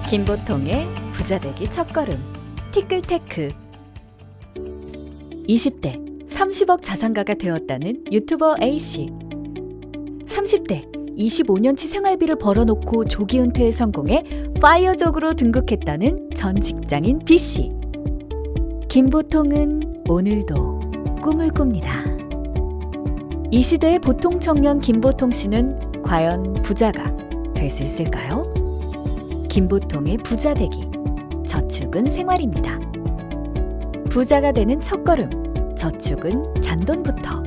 김보통의 부자되기 첫걸음 티끌테크. 20대 30억 자산가가 되었다는 유튜버 A씨. 30대 25년치 생활비를 벌어놓고 조기 은퇴에 성공해 파이어족으로 등극했다는 전 직장인 B씨. 김보통은 오늘도 꿈을 꿉니다. 이 시대의 보통 청년 김보통 씨는 과연 부자가 될 수 있을까요? 김보통의 부자되기, 저축은 생활입니다. 부자가 되는 첫걸음, 저축은 잔돈부터.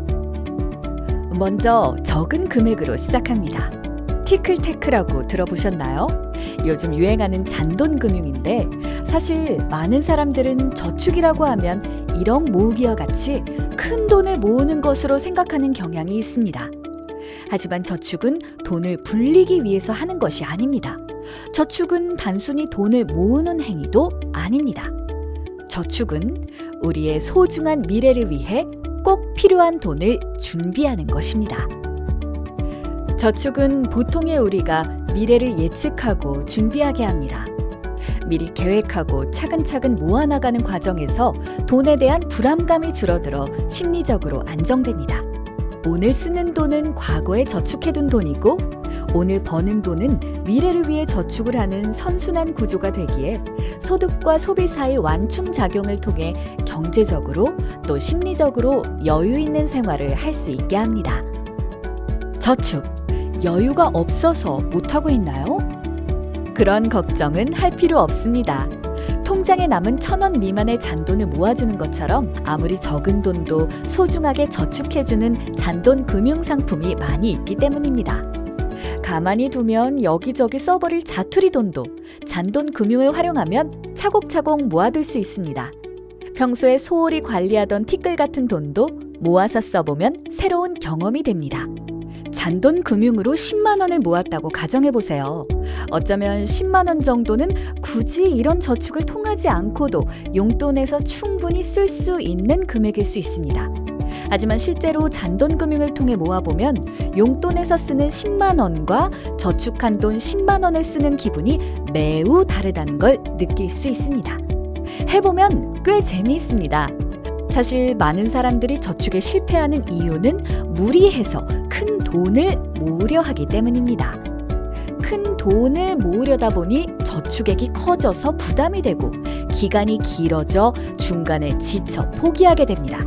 먼저 적은 금액으로 시작합니다. 티끌테크라고 들어보셨나요? 요즘 유행하는 잔돈금융인데 사실 많은 사람들은 저축이라고 하면 1억 모으기와 같이 큰 돈을 모으는 것으로 생각하는 경향이 있습니다. 하지만 저축은 돈을 불리기 위해서 하는 것이 아닙니다. 저축은 단순히 돈을 모으는 행위도 아닙니다. 저축은 우리의 소중한 미래를 위해 꼭 필요한 돈을 준비하는 것입니다. 저축은 보통의 우리가 미래를 예측하고 준비하게 합니다. 미리 계획하고 차근차근 모아나가는 과정에서 돈에 대한 불안감이 줄어들어 심리적으로 안정됩니다. 오늘 쓰는 돈은 과거에 저축해둔 돈이고 오늘 버는 돈은 미래를 위해 저축을 하는 선순환 구조가 되기에 소득과 소비 사이 완충작용을 통해 경제적으로 또 심리적으로 여유 있는 생활을 할 수 있게 합니다. 저축, 여유가 없어서 못하고 있나요? 그런 걱정은 할 필요 없습니다. 통장에 남은 1,000원 미만의 잔돈을 모아주는 것처럼 아무리 적은 돈도 소중하게 저축해주는 잔돈 금융상품이 많이 있기 때문입니다. 가만히 두면 여기저기 써버릴 자투리 돈도 잔돈 금융을 활용하면 차곡차곡 모아둘 수 있습니다. 평소에 소홀히 관리하던 티끌 같은 돈도 모아서 써보면 새로운 경험이 됩니다. 잔돈 금융으로 10만 원을 모았다고 가정해보세요. 어쩌면 10만 원 정도는 굳이 이런 저축을 통하지 않고도 용돈에서 충분히 쓸 수 있는 금액일 수 있습니다. 하지만 실제로 잔돈 금융을 통해 모아보면 용돈에서 쓰는 10만 원과 저축한 돈 10만 원을 쓰는 기분이 매우 다르다는 걸 느낄 수 있습니다. 해보면 꽤 재미있습니다. 사실 많은 사람들이 저축에 실패하는 이유는 무리해서 큰 돈을 모으려 하기 때문입니다. 큰 돈을 모으려다 보니 저축액이 커져서 부담이 되고 기간이 길어져 중간에 지쳐 포기하게 됩니다.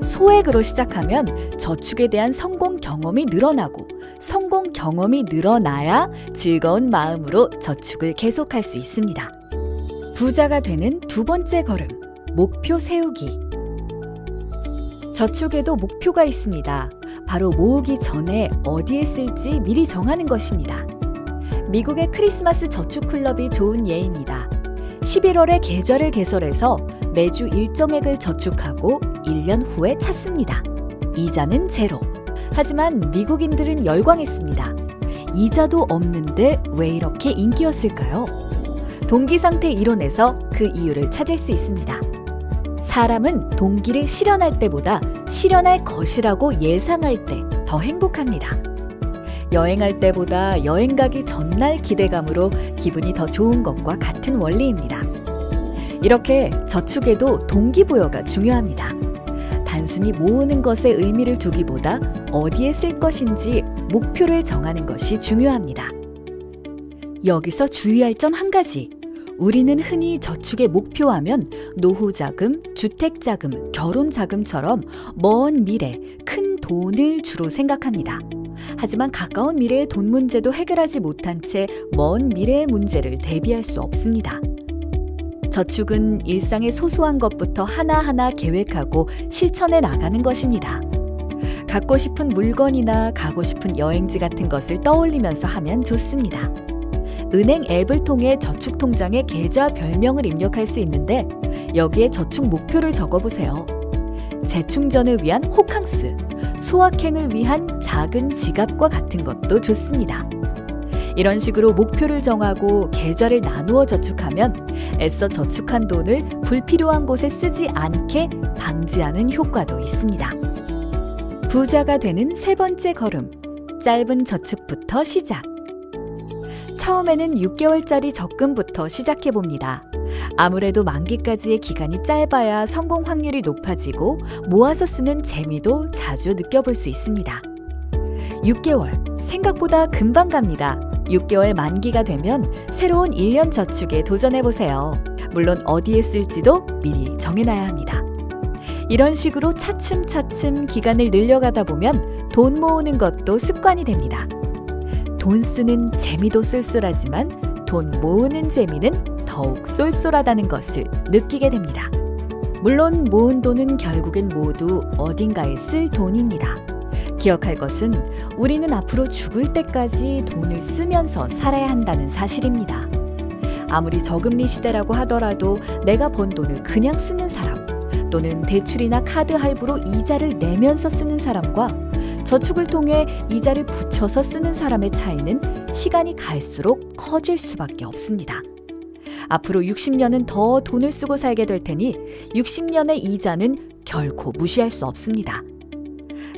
소액으로 시작하면 저축에 대한 성공 경험이 늘어나고 성공 경험이 늘어나야 즐거운 마음으로 저축을 계속할 수 있습니다. 부자가 되는 두 번째 걸음, 목표 세우기. 저축에도 목표가 있습니다. 바로 모으기 전에 어디에 쓸지 미리 정하는 것입니다. 미국의 크리스마스 저축 클럽이 좋은 예입니다. 11월에 계좌를 개설해서 매주 일정액을 저축하고 1년 후에 찾습니다. 이자는 제로. 하지만 미국인들은 열광했습니다. 이자도 없는데 왜 이렇게 인기였을까요? 동기상태 이론에서 그 이유를 찾을 수 있습니다. 사람은 동기를 실현할 때보다 실현할 것이라고 예상할 때 더 행복합니다. 여행할 때보다 여행 가기 전날 기대감으로 기분이 더 좋은 것과 같은 원리입니다. 이렇게 저축에도 동기부여가 중요합니다. 단순히 모으는 것에 의미를 두기보다 어디에 쓸 것인지 목표를 정하는 것이 중요합니다. 여기서 주의할 점 한 가지. 우리는 흔히 저축의 목표하면 노후자금, 주택자금, 결혼자금처럼 먼 미래, 큰 돈을 주로 생각합니다. 하지만 가까운 미래의 돈 문제도 해결하지 못한 채 먼 미래의 문제를 대비할 수 없습니다. 저축은 일상의 소소한 것부터 하나하나 계획하고 실천해 나가는 것입니다. 갖고 싶은 물건이나 가고 싶은 여행지 같은 것을 떠올리면서 하면 좋습니다. 은행 앱을 통해 저축 통장에 계좌 별명을 입력할 수 있는데 여기에 저축 목표를 적어보세요. 재충전을 위한 호캉스, 소확행을 위한 작은 지갑과 같은 것도 좋습니다. 이런 식으로 목표를 정하고 계좌를 나누어 저축하면 애써 저축한 돈을 불필요한 곳에 쓰지 않게 방지하는 효과도 있습니다. 부자가 되는 세 번째 걸음, 짧은 저축부터 시작. 처음에는 6개월짜리 적금부터 시작해봅니다. 아무래도 만기까지의 기간이 짧아야 성공 확률이 높아지고 모아서 쓰는 재미도 자주 느껴볼 수 있습니다. 6개월, 생각보다 금방 갑니다. 6개월 만기가 되면 새로운 1년 저축에 도전해보세요. 물론 어디에 쓸지도 미리 정해놔야 합니다. 이런 식으로 차츰차츰 기간을 늘려가다 보면 돈 모으는 것도 습관이 됩니다. 돈 쓰는 재미도 쏠쏠하지만 돈 모으는 재미는 더욱 쏠쏠하다는 것을 느끼게 됩니다. 물론 모은 돈은 결국엔 모두 어딘가에 쓸 돈입니다. 기억할 것은 우리는 앞으로 죽을 때까지 돈을 쓰면서 살아야 한다는 사실입니다. 아무리 저금리 시대라고 하더라도 내가 번 돈을 그냥 쓰는 사람, 또는 대출이나 카드 할부로 이자를 내면서 쓰는 사람과 저축을 통해 이자를 붙여서 쓰는 사람의 차이는 시간이 갈수록 커질 수밖에 없습니다. 앞으로 60년은 더 돈을 쓰고 살게 될 테니 60년의 이자는 결코 무시할 수 없습니다.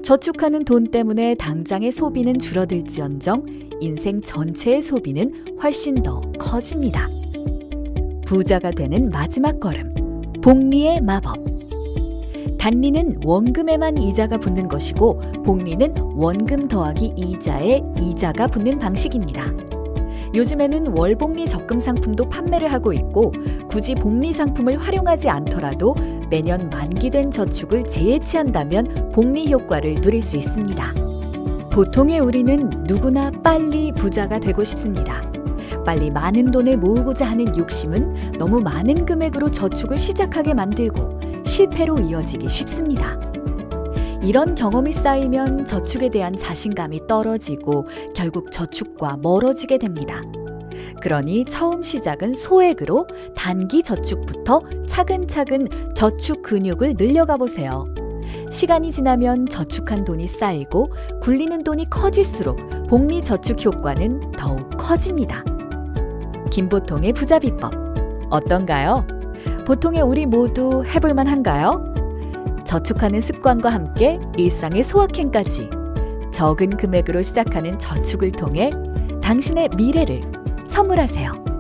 저축하는 돈 때문에 당장의 소비는 줄어들지언정 인생 전체의 소비는 훨씬 더 커집니다. 부자가 되는 마지막 걸음, 복리의 마법. 단리는 원금에만 이자가 붙는 것이고 복리는 원금 더하기 이자에 이자가 붙는 방식입니다. 요즘에는 월복리 적금 상품도 판매를 하고 있고 굳이 복리 상품을 활용하지 않더라도 매년 만기된 저축을 재해체한다면 복리 효과를 누릴 수 있습니다. 보통의 우리는 누구나 빨리 부자가 되고 싶습니다. 빨리 많은 돈을 모으고자 하는 욕심은 너무 많은 금액으로 저축을 시작하게 만들고 실패로 이어지기 쉽습니다. 이런 경험이 쌓이면 저축에 대한 자신감이 떨어지고 결국 저축과 멀어지게 됩니다. 그러니 처음 시작은 소액으로 단기 저축부터 차근차근 저축 근육을 늘려가 보세요. 시간이 지나면 저축한 돈이 쌓이고 굴리는 돈이 커질수록 복리 저축 효과는 더욱 커집니다. 김보통의 부자 비법 어떤가요? 보통의 우리 모두 해볼만 한가요? 저축하는 습관과 함께 일상의 소확행까지 적은 금액으로 시작하는 저축을 통해 당신의 미래를 선물하세요.